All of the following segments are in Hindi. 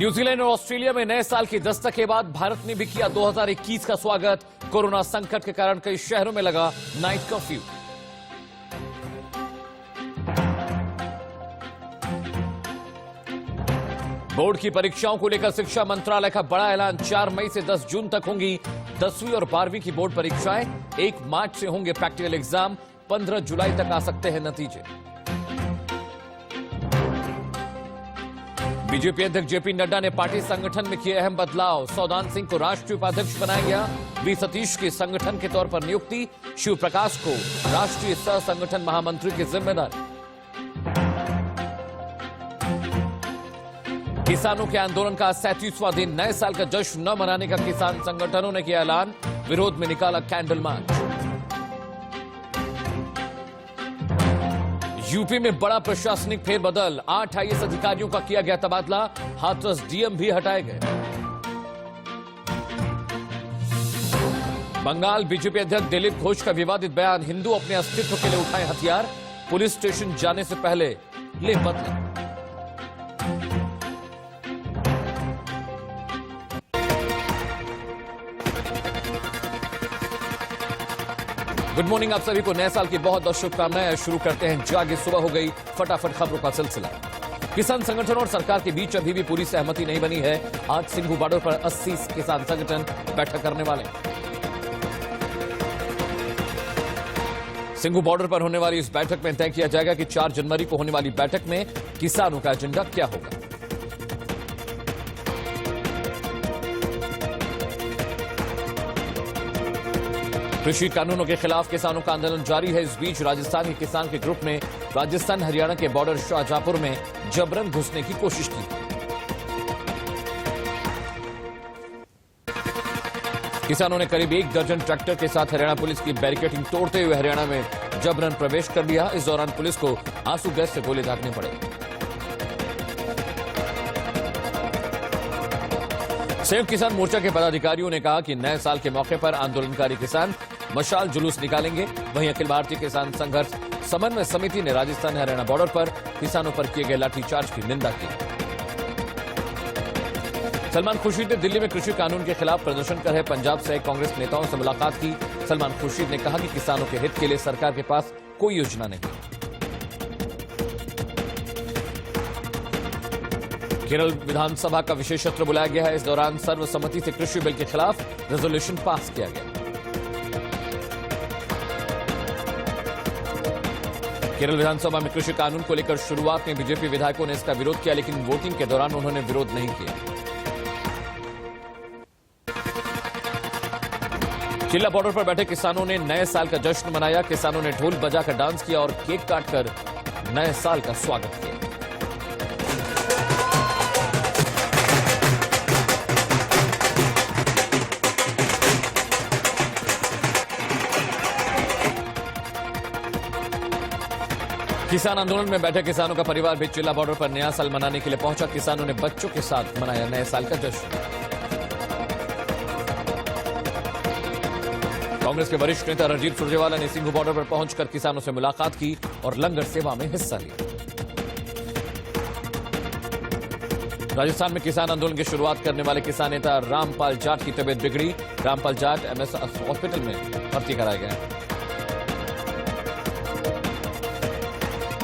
न्यूजीलैंड और ऑस्ट्रेलिया में नए साल की दस्तक के बाद भारत ने भी किया 2021 का स्वागत। कोरोना संकट के कारण कई शहरों में लगा नाइट कर्फ्यू। बोर्ड की परीक्षाओं को लेकर शिक्षा मंत्रालय का बड़ा ऐलान। 4 मई से 10 जून तक होंगी 10वीं और 12वीं की बोर्ड परीक्षाएं। 1 मार्च से होंगे प्रैक्टिकल एग्जाम। 15 जुलाई तक आ सकते हैं नतीजे। बीजेपी अध्यक्ष जेपी नड्डा ने पार्टी संगठन में किए अहम बदलाव। सौदान सिंह को राष्ट्रीय उपाध्यक्ष बनाया गया। वी सतीश की संगठन के तौर पर नियुक्ति। शिव प्रकाश को राष्ट्रीय सह संगठन महामंत्री की जिम्मेदारी। किसानों के आंदोलन का 37वां दिन। नए साल का जश्न न मनाने का किसान संगठनों ने किया ऐलान। विरोध में निकाला कैंडल मार्च। यूपी में बड़ा प्रशासनिक फेरबदल। 8 आईएएस अधिकारियों का किया गया तबादला। हाथरस डीएम भी हटाए गए। बंगाल बीजेपी अध्यक्ष दिलीप घोष का विवादित बयान। हिंदू अपने अस्तित्व के लिए उठाए हथियार। पुलिस स्टेशन जाने से पहले ले बदले। गुड मॉर्निंग, आप सभी को नए साल की बहुत बहुत शुभकामनाएं। शुरू करते हैं जागे सुबह हो गई फटाफट खबरों का सिलसिला। किसान संगठन और सरकार के बीच अभी भी पूरी सहमति नहीं बनी है। आज सिंघू बॉर्डर पर 80 किसान संगठन बैठक करने वाले। सिंघू बॉर्डर पर होने वाली इस बैठक में तय किया जाएगा कि 4 जनवरी को होने वाली बैठक में किसानों का एजेंडा क्या होगा। कृषि कानूनों के खिलाफ किसानों का आंदोलन जारी है। इस बीच राजस्थान के किसान के ग्रुप ने राजस्थान हरियाणा के बॉर्डर शाहजहांपुर में जबरन घुसने की कोशिश की। किसानों ने करीब 1 दर्जन ट्रैक्टर के साथ हरियाणा पुलिस की बैरिकेडिंग तोड़ते हुए हरियाणा में जबरन प्रवेश कर लिया। इस दौरान पुलिस को आंसू गैस से गोले दागने पड़े। संयुक्त किसान मोर्चा के पदाधिकारियों ने कहा कि नए साल के मौके पर आंदोलनकारी किसान मशाल जुलूस निकालेंगे। वहीं अखिल भारतीय किसान संघर्ष समन्वय समिति ने राजस्थान हरियाणा बॉर्डर पर किसानों पर किए गए लाठीचार्ज की निंदा की। सलमान खुर्शीद ने दिल्ली में कृषि कानून के खिलाफ प्रदर्शन कर रहे पंजाब से कांग्रेस नेताओं से मुलाकात की। सलमान खुर्शीद ने कहा कि किसानों के हित के लिए सरकार के पास कोई योजना नहीं। केरल विधानसभा का विशेष सत्र बुलाया गया है। इस दौरान सर्वसम्मति से कृषि बिल के खिलाफ रेजोल्यूशन पास किया गया। केरल विधानसभा में कृषि कानून को लेकर शुरुआत में बीजेपी विधायकों ने इसका विरोध किया, लेकिन वोटिंग के दौरान उन्होंने विरोध नहीं किया। चिल्ला बॉर्डर पर बैठे किसानों ने नए साल का जश्न मनाया। किसानों ने ढोल बजाकर डांस किया और केक काटकर नए साल का स्वागत किया। किसान आंदोलन में बैठे किसानों का परिवार भी चिल्ला बॉर्डर पर नया साल मनाने के लिए पहुंचा। किसानों ने बच्चों के साथ मनाया नए साल का जश्न। कांग्रेस के वरिष्ठ नेता रणजीत सुरजेवाला ने सिंघू बॉर्डर पर पहुंचकर किसानों से मुलाकात की और लंगर सेवा में हिस्सा लिया। राजस्थान में किसान आंदोलन की शुरुआत करने वाले किसान नेता रामपाल जाट की तबीयत बिगड़ी। रामपाल जाट एमएस हॉस्पिटल में भर्ती कराए गए।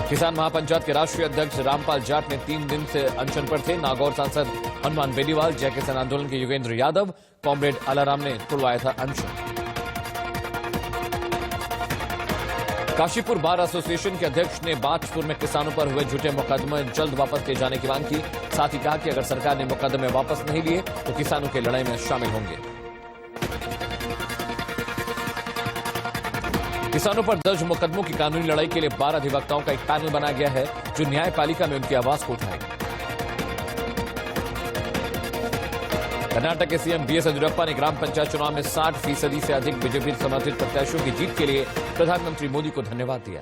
किसान महापंचायत के राष्ट्रीय अध्यक्ष रामपाल जाट ने 3 दिन से अनशन पर थे। नागौर सांसद हनुमान बेनीवाल, जय किसान आंदोलन के योगेंद्र यादव, कॉमरेड आलाराम ने तुड़वाया था अनशन। काशीपुर बार एसोसिएशन के अध्यक्ष ने बाजपुर में किसानों पर हुए झूठे मुकदमे जल्द वापस किए जाने की मांग की। साथ ही कहा कि अगर सरकार ने मुकदमे वापस नहीं लिए तो किसानों की लड़ाई में शामिल होंगे। किसानों पर दर्ज मुकदमों की कानूनी लड़ाई के लिए 12 अधिवक्ताओं का एक पैनल बनाया गया है, जो न्यायपालिका में उनकी आवाज को उठाएगा। कर्नाटक के सीएम बीएस येदियुरप्पा ने ग्राम पंचायत चुनाव में 60% से अधिक बीजेपी समर्थित प्रत्याशियों की जीत के लिए प्रधानमंत्री मोदी को धन्यवाद दिया।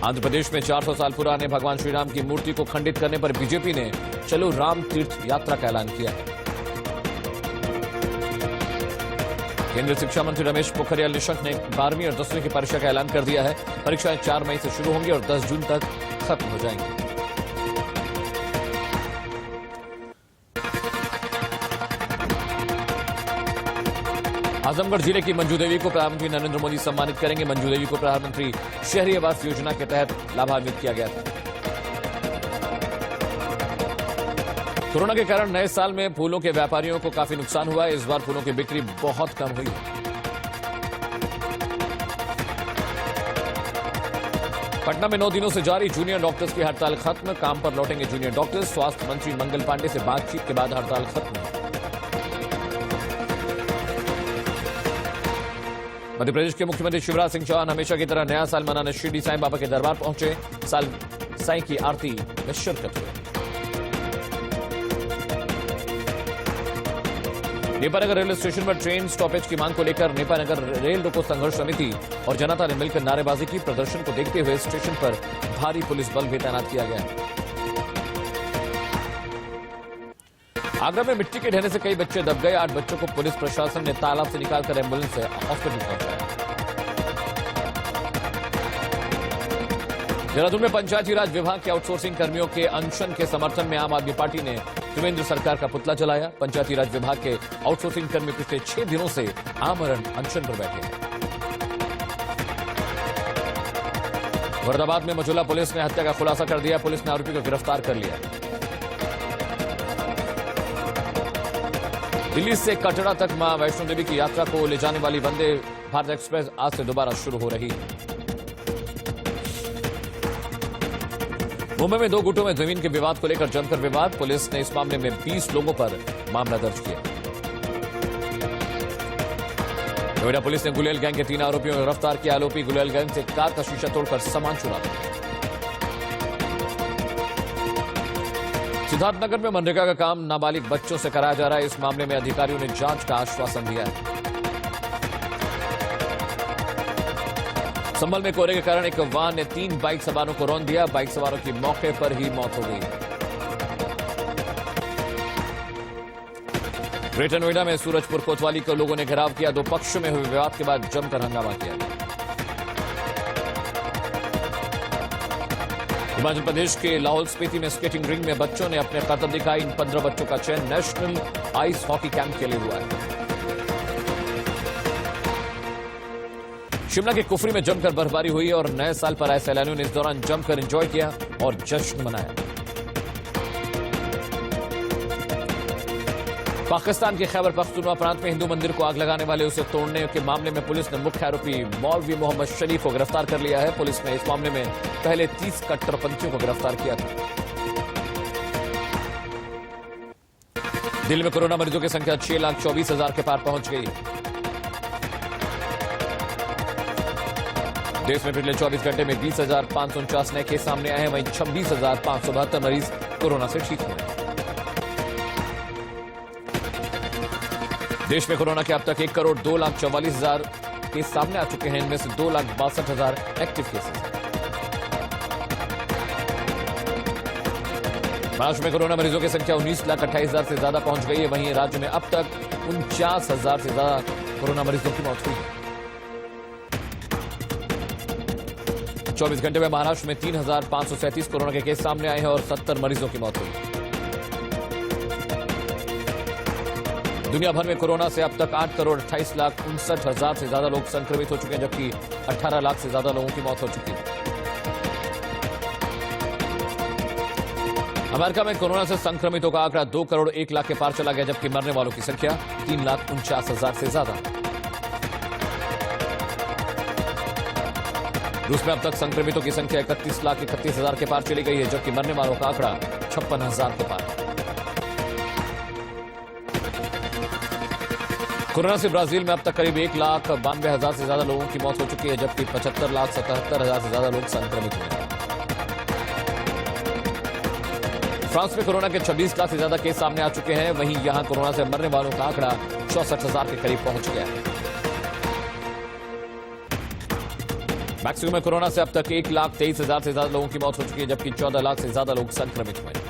आंध्र प्रदेश में 400 साल पुराने भगवान श्रीराम की मूर्ति को खंडित करने पर बीजेपी ने चलो राम तीर्थ यात्रा का ऐलान किया। केंद्रीय शिक्षा मंत्री रमेश पोखरियाल निशंक ने 12वीं और 10वीं की परीक्षा का ऐलान कर दिया है। परीक्षाएं 4 मई से शुरू होंगी और 10 जून तक खत्म हो जाएंगी। आजमगढ़ जिले की मंजू देवी को प्रधानमंत्री नरेंद्र मोदी सम्मानित करेंगे। मंजू देवी को प्रधानमंत्री शहरी आवास योजना के तहत लाभान्वित किया गया था। कोरोना के कारण नए साल में फूलों के व्यापारियों को काफी नुकसान हुआ है। इस बार फूलों की बिक्री बहुत कम हुई है। पटना में 9 दिनों से जारी जूनियर डॉक्टर्स की हड़ताल खत्म। काम पर लौटेंगे जूनियर डॉक्टर्स। स्वास्थ्य मंत्री मंगल पांडे से बातचीत के बाद हड़ताल खत्म। मध्य प्रदेश के मुख्यमंत्री शिवराज सिंह चौहान हमेशा की तरह नया साल मनाने शिरडी साईं बाबा के दरबार पहुंचे। साईं की आरती में शिरकत हुई। नेपानगर रेलवे स्टेशन पर ट्रेन स्टॉपेज की मांग को लेकर नेपानगर रेल रोको संघर्ष समिति और जनता ने मिलकर नारेबाजी की। प्रदर्शन को देखते हुए स्टेशन पर भारी पुलिस बल भी तैनात किया गया है। आगरा में मिट्टी के ढहने से कई बच्चे दब गए। 8 बच्चों को पुलिस प्रशासन ने तालाब से निकालकर एम्बुलेंस से हॉस्पिटल पहुंचाया। देहरादून में पंचायती राज विभाग के आउटसोर्सिंग कर्मियों के अनशन के समर्थन में आम आदमी पार्टी ने त्रिवेंद्र सरकार का पुतला जलाया। पंचायती राज विभाग के आउटसोर्सिंग कर्मी पिछले 6 दिनों से आमरण अनशन पर बैठे हैं। मुरादाबाद में मझौला पुलिस ने हत्या का खुलासा कर दिया। पुलिस ने आरोपी को गिरफ्तार कर लिया। दिल्ली से कटरा तक मां वैष्णो देवी की यात्रा को ले जाने वाली वंदे भारत एक्सप्रेस आज से दोबारा शुरू हो रही है। मुंबई में 2 गुटों में जमीन के विवाद को लेकर जमकर विवाद। पुलिस ने इस मामले में 20 लोगों पर मामला दर्ज किया। नोएडा पुलिस ने गुलेल गैंग के 3 आरोपियों को गिरफ्तार किया। आरोपी गुलेल गैंग से कार का शीशा तोड़कर सामान चुरा था। सिद्धार्थनगर में मनरेगा का काम नाबालिग बच्चों से कराया जा रहा है। इस मामले में अधिकारियों ने जांच का आश्वासन दिया है। संभल में कोहरे के कारण एक वाहन ने 3 बाइक सवारों को रौंद दिया। बाइक सवारों की मौके पर ही मौत हो गई। ग्रेटर नोएडा में सूरजपुर कोतवाली को लोगों ने घेराव किया। 2 पक्षों में हुए विवाद के बाद जमकर हंगामा किया। हिमाचल प्रदेश के लाहौल स्पीति में स्केटिंग रिंग में बच्चों ने अपने करतब दिखाई। इन 15 बच्चों का चयन नेशनल आइस हॉकी कैंप के लिए हुआ है। शिमला के कुफरी में जमकर बर्फबारी हुई और नए साल पर आए सैलानियों ने इस दौरान जमकर एंजॉय किया और जश्न मनाया। पाकिस्तान के खैबर पख्तूनख्वा प्रांत में हिंदू मंदिर को आग लगाने वाले उसे तोड़ने के मामले में पुलिस ने मुख्य आरोपी मौलवी मोहम्मद शरीफ को गिरफ्तार कर लिया है। पुलिस ने इस मामले में पहले 30 कट्टरपंथियों को गिरफ्तार किया था। दिल्ली में कोरोना मरीजों की संख्या 6,24,000 के पार पहुंच गई है। देश में पिछले 24 घंटे में 20,549 नए केस सामने आए हैं। वहीं 26,572 मरीज कोरोना से ठीक हुए। देश में कोरोना के अब तक 1,02,44,000 केस सामने आ चुके हैं। इनमें से 2,62,000 एक्टिव केसेस हैं। महाराष्ट्र में कोरोना मरीजों की संख्या 19,28,000 से ज्यादा पहुंच गई है। वहीं राज्य में अब तक 49,000 से ज्यादा कोरोना मरीजों की मौत हुई है। 24 घंटे में महाराष्ट्र में 3,537 कोरोना के केस सामने आए हैं और 70 मरीजों की मौत हुई। दुनिया भर में कोरोना से अब तक 8,28,59,000 से ज्यादा लोग संक्रमित हो चुके हैं, जबकि 18 लाख से ज्यादा लोगों की मौत हो चुकी है। अमेरिका में कोरोना से संक्रमितों का आंकड़ा 2 करोड़ 1 लाख के पार चला गया, जबकि मरने वालों की संख्या 3,49,000 से ज्यादा। रूस में अब तक संक्रमितों की संख्या 31,31,000 के पार चली गई है, जबकि मरने वालों का आंकड़ा 56,000 के पार। कोरोना से ब्राजील में अब तक करीब 1,92,000 से ज्यादा लोगों की मौत हो चुकी है, जबकि 75,77,000 से ज्यादा लोग संक्रमित हुए हैं। फ्रांस में कोरोना के 26 लाख से ज्यादा केस सामने आ चुके हैं। वहीं यहां कोरोना से मरने वालों का आंकड़ा 64,000 के करीब पहुंच गया है। मैक्सिको में कोरोना से अब तक 1,23,000 से ज्यादा लोगों की मौत हो चुकी है, जबकि 14 लाख से ज्यादा लोग संक्रमित हुए हैं।